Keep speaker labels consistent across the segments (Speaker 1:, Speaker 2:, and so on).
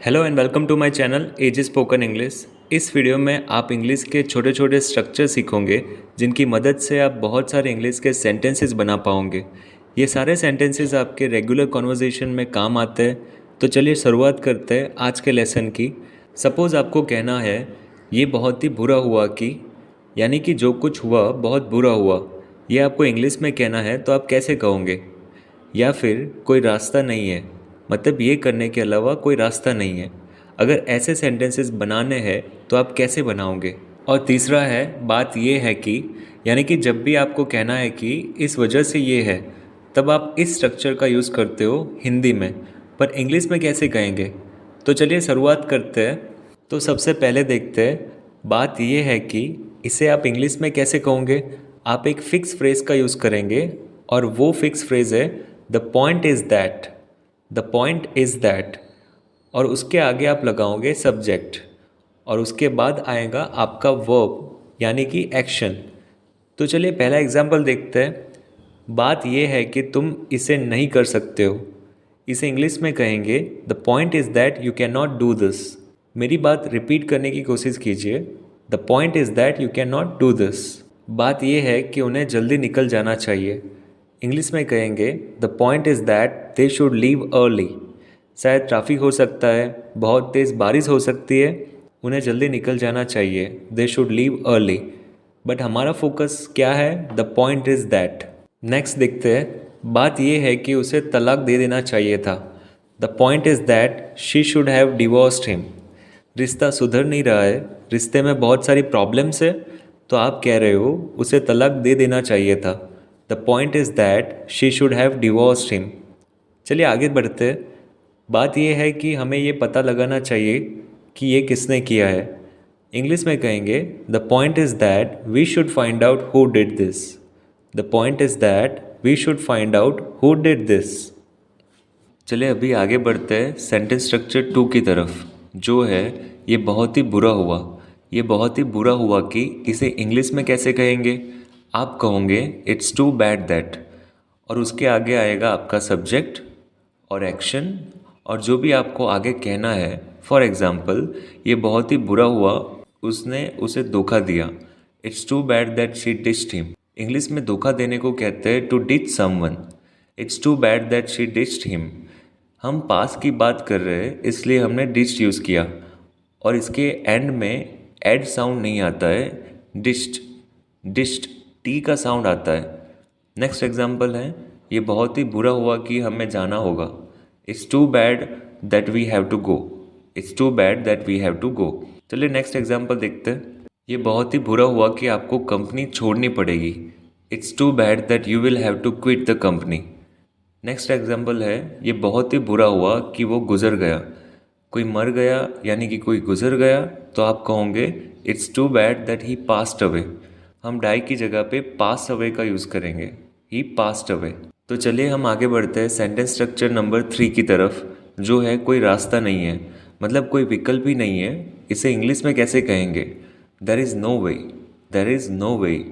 Speaker 1: Hello and welcome to my channel AG spoken English. इस video में आप English के छोटे छोटे स्ट्रक्चर सीखोगे जिनकी मदद से आप बहुत सारे इंग्लिश के सेंटेंसेस बना पाओगे। ये सारे सेंटेंसेस आपके रेगुलर कॉन्वर्जेशन में काम आते हैं। तो चलिए शुरुआत करते हैं आज के लेसन की। सपोज़ आपको कहना है ये बहुत ही बुरा हुआ कि, यानी कि जो कुछ हुआ बहुत बुरा हुआ, ये आपको इंग्लिश में कहना है तो आप कैसे कहोगे। या फिर कोई रास्ता नहीं है, मतलब ये करने के अलावा कोई रास्ता नहीं है। अगर ऐसे सेंटेंसेस बनाने हैं तो आप कैसे बनाओगे। और तीसरा है बात ये है कि, यानी कि जब भी आपको कहना है कि इस वजह से ये है, तब आप इस स्ट्रक्चर का यूज़ करते हो हिंदी में, पर इंग्लिश में कैसे कहेंगे। तो चलिए शुरुआत करते हैं। तो सबसे पहले देखते हैं, बात ये है कि इसे आप इंग्लिश में कैसे कहोगे। आप एक फ़िक्स फ्रेज़ का यूज़ करेंगे और वो फिक्स फ्रेज़ है the point is that. The point is that, और उसके आगे आप लगाओगे सब्जेक्ट, और उसके बाद आएगा आपका वर्ब यानी कि एक्शन। तो चलिए पहला एग्जांपल देखते हैं। बात यह है कि तुम इसे नहीं कर सकते हो। इसे इंग्लिश में कहेंगे the point is that you can not do this. मेरी बात रिपीट करने की कोशिश कीजिए। The point is that you can not do this. बात यह है कि उन्हें जल्दी निकल जाना चाहिए। इंग्लिश में कहेंगे the point is that they should leave early. शायद ट्रैफिक हो सकता है, बहुत तेज़ बारिश हो सकती है, उन्हें जल्दी निकल जाना चाहिए, they should leave early. But हमारा फोकस क्या है, the point is that. Next देखते हैं। बात यह है कि उसे तलाक दे देना चाहिए था। The point is that she should have divorced him. रिश्ता सुधर नहीं रहा है, रिश्ते में बहुत सारी प्रॉब्लम्स है, तो आप कह रहे हो उसे तलाक दे देना चाहिए था। The point is that she should have divorced him. चलिए आगे बढ़ते हैं। बात यह है कि हमें ये पता लगाना चाहिए कि ये किसने किया है। इंग्लिश में कहेंगे the point is that we should find out who did this. The point is that we should find out who did this. चलिए अभी आगे बढ़ते हैं सेंटेंस स्ट्रक्चर 2 की तरफ, जो है ये बहुत ही बुरा हुआ। ये बहुत ही बुरा हुआ कि इसे इंग्लिश में कैसे कहेंगे। आप कहोगे इट्स टू बैड दैट, और उसके आगे आएगा आपका सब्जेक्ट और एक्शन और जो भी आपको आगे कहना है। फॉर एग्ज़ाम्पल, ये बहुत ही बुरा हुआ उसने उसे धोखा दिया। It's too bad that she ditched him. English में धोखा देने को कहते हैं to ditch someone. It's too bad that she ditched him. हम पास की बात कर रहे हैं इसलिए हमने डिच्ड यूज़ किया, और इसके एंड में एड साउंड नहीं आता है, डिच्ड डिच्ड टी का साउंड आता है। नेक्स्ट एग्जाम्पल है, ये बहुत ही बुरा हुआ कि हमें जाना होगा। It's too bad that we have to go. It's too bad that we have to go. चलिए नेक्स्ट एग्जाम्पल देखते हैं। ये बहुत ही बुरा हुआ कि आपको कंपनी छोड़नी पड़ेगी। It's too bad that you will have to quit the company. Next example है, ये बहुत ही बुरा हुआ कि वो गुजर गया। कोई मर गया यानी कि कोई गुजर गया, तो आप कहोगे it's too bad that he passed away. हम डाई की जगह पे पास अवे का यूज़ करेंगे, ही पास्ड अवे। तो चलिए हम आगे बढ़ते हैं सेंटेंस स्ट्रक्चर नंबर 3 की तरफ, जो है कोई रास्ता नहीं है, मतलब कोई विकल्प ही नहीं है। इसे इंग्लिश में कैसे कहेंगे। There is no way. There is no way,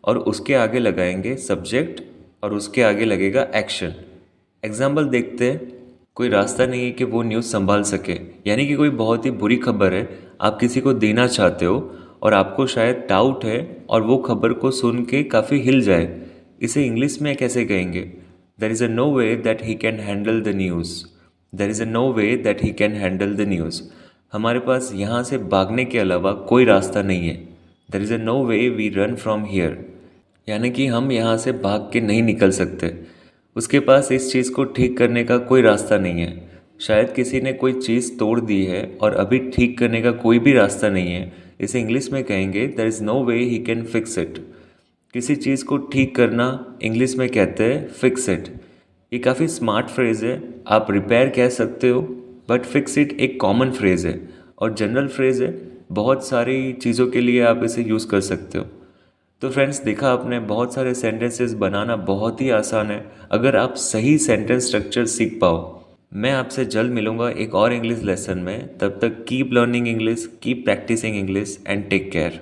Speaker 1: और उसके आगे लगाएंगे सब्जेक्ट और उसके आगे लगेगा एक्शन। एग्जाम्पल देखते हैं। कोई रास्ता नहीं है कि वो न्यूज़ संभाल सके, यानी कि कोई बहुत ही बुरी खबर है, आप किसी को देना चाहते हो और आपको शायद डाउट है और वो खबर को सुन के काफ़ी हिल जाए। इसे इंग्लिश में कैसे कहेंगे। There is a no way that he can handle the news. There is a no way that he can handle the news. हमारे पास यहाँ से भागने के अलावा कोई रास्ता नहीं है। There is a no way we run from here, यानी कि हम यहाँ से भाग के नहीं निकल सकते। उसके पास इस चीज़ को ठीक करने का कोई रास्ता नहीं है। शायद किसी ने कोई चीज़ तोड़ दी है और अभी ठीक करने का कोई भी रास्ता नहीं है। इसे इंग्लिश में कहेंगे there is no way he can fix it. किसी चीज़ को ठीक करना इंग्लिश में कहते हैं फिक्स इट। ये काफ़ी स्मार्ट फ्रेज़ है। आप रिपेयर कह सकते हो, बट फिक्स इट एक कॉमन फ्रेज़ है और जनरल फ्रेज़ है। बहुत सारी चीज़ों के लिए आप इसे यूज़ कर सकते हो। तो फ्रेंड्स, देखा आपने, बहुत सारे सेंटेंसेस बनाना बहुत ही आसान है अगर आप सही सेंटेंस स्ट्रक्चर सीख पाओ। मैं आपसे जल्द मिलूंगा एक और इंग्लिश लेसन में। तब तक keep learning English, keep practising English and take care.